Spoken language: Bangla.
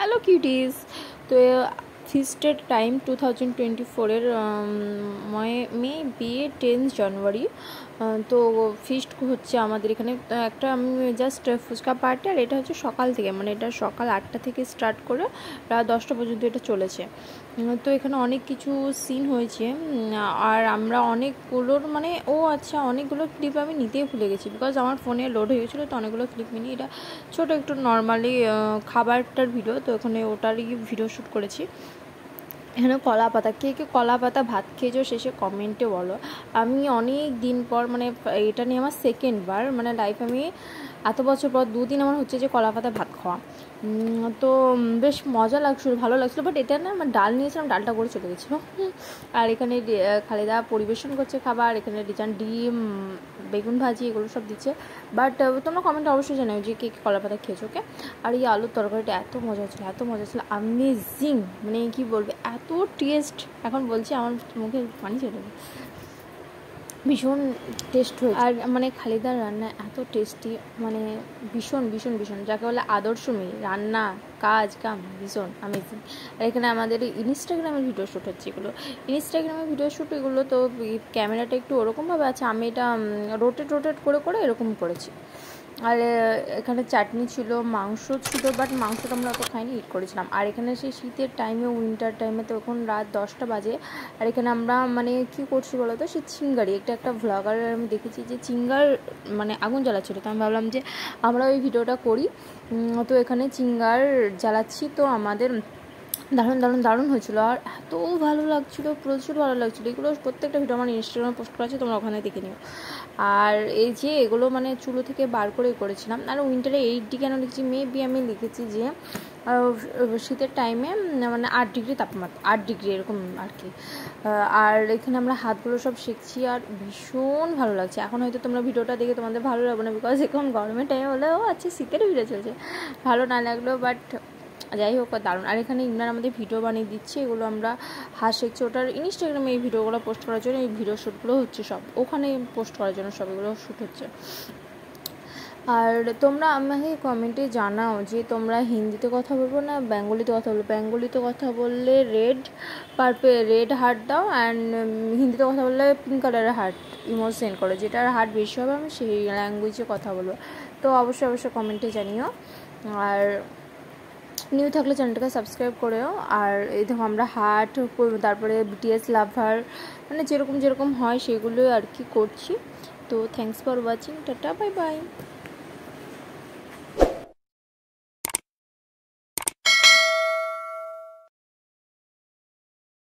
Hello cuties. তো ফিস্টের টাইম 2024 মে বিয়ে 10 জানুয়ারি। তো ফিস্ট হচ্ছে আমাদের এখানে একটা, আমি জাস্ট ফুচকা পার্টি, আর এটা হচ্ছে সকাল থেকে, মানে এটা সকাল 8টা থেকে স্টার্ট করে রাত 10টা পর্যন্ত এটা চলেছে। তো এখানে অনেক কিছু সিন হয়েছে, আর আমরা অনেকগুলোর অনেকগুলো ক্লিপ আমি নিতেই ভুলে গেছি, বিকজ আমার ফোনে লোড হয়ে গেছিলো। তো অনেকগুলো ক্লিপ নিই, এটা ছোটো একটু নর্মালি খাবারটার ভিডিও, তো এখানে ওটারই ভিডিও শ্যুট করেছি। এখানে কলা পাতা, কে কলা পাতা ভাত খেয়েছো শেষে কমেন্টে বলো। আমি অনেক দিন পর, মানে এটা নিয়ে আমার সেকেন্ড বার, মানে লাইফ আমি এত বছর পর 2 দিন আমার হচ্ছে যে কলা পাতা ভাত খাওয়া। তো বেশ মজা লাগছিলো, ভালো লাগছিলো। বাট এটা না, আমার ডাল নিয়েছিলাম, ডালটা করে চলে গেছিলো। আর এখানে খালেদা পরিবেশন করছে খাবার, এখানে ডিম, বেগুন ভাজি এগুলো সব দিচ্ছে। বাট তোমরা কমেন্টে অবশ্যই জানাও যে কে কলা পাতা খেয়েছো। ওকে। আর এই আলুর তরকারিটা এত মজা ছিল, অ্যামেজিং, মানে কি বলবে, এত টেস্ট। এখন বলছি আমার মুখে পানি চলে যাবে, ভীষণ টেস্ট হয়েছে। আর মানে খালেদার রান্না এত টেস্টি, মানে ভীষণ ভীষণ ভীষণ, যাকে বলে আদর্শ মেয়ে, রান্না কাজ কাম ভীষণ অ্যামেজিং। আর এখানে আমাদের ইনস্টাগ্রামের ভিডিও শ্যুট হচ্ছে, এগুলো তো ক্যামেরাটা একটু ওরকমভাবে আছে, আমি এটা রোটেট করে এরকম করেছি। আর এখানে চাটনি ছিল, মাংস ছিল, বাট মাংসটা আমরা অত খাইনি, হিট করেছিলাম। আর এখানে সেই শীতের টাইমে, উইন্টার টাইমে, তো এখন রাত 10টা বাজে। আর এখানে আমরা মানে কী করছি বলো তো, সেই চিঙ্গারি, একটা ভ্লগার আমি দেখেছি যে চিঙ্গার মানে আগুন জ্বালাচ্ছিল, তো আমি ভাবলাম যে আমরা ওই ভিডিওটা করি। তো এখানে চিঙ্গার জ্বালাচ্ছি, তো আমাদের দারুণ হয়েছিলো, আর এত ভালো লাগছিলো, প্রচুর ভালো লাগছিলো। এগুলো প্রত্যেকটা ভিডিও আমার ইনস্টাগ্রামে পোস্ট করা আছে, তোমরা ওখানে দেখে নিও। আর এই যে এগুলো মানে চুলো থেকে বার করে করেছিলাম। আর উইন্টারে 8 কেন লিখছি, মেবি আমি লিখেছি যে শীতের টাইমে মানে 8 ডিগ্রি তাপমাত্রা, 8 ডিগ্রি এরকম আর কি। আর এখানে আমরা হাতগুলো সব শিখছি, আর ভীষণ ভালো লাগছে। এখন হয়তো তোমরা ভিডিওটা দেখে তোমাদের ভালো লাগবে না, বিকজ এখন গরমের টাইমে হলেও আচ্ছা শীতের ভিডিও চলছে, ভালো না লাগলেও, বাট যাই হোক দারুণ। আর এখানে ইমরান আমাদের ভিডিও বানিয়ে দিচ্ছে, এগুলো আমরা হাত শিখছি, ওটার ইনস্টাগ্রামে এই ভিডিওগুলো পোস্ট করার জন্য, এই ভিডিও শ্যুটগুলো হচ্ছে সব ওখানে পোস্ট করার জন্য, সব এগুলো শ্যুট হচ্ছে। আর তোমরা আমাকে কমেন্টে জানাও যে তোমরা হিন্দিতে কথা বলবো না বেঙ্গলিতে কথা বলবো। বেঙ্গলিতে কথা বললে রেড হার্ট দাও, অ্যান্ড হিন্দিতে কথা বললে পিঙ্ক কালারের হার্ট ইমোজ সেন্ড করো, যেটার হার্ট বেশি হবে আমি সেই ল্যাঙ্গুয়েজে কথা বলবো। তো অবশ্যই কমেন্টে জানিও। আর নিউ থাকলে চ্যানেলটাকে সাবস্ক্রাইব করেও। আর এই দেখো আমরা হার্ট, তারপরে বিটিএস লাভার, মানে যেরকম হয় সেগুলোই আর কি করছি। তো thanks for watching, tata, bye bye.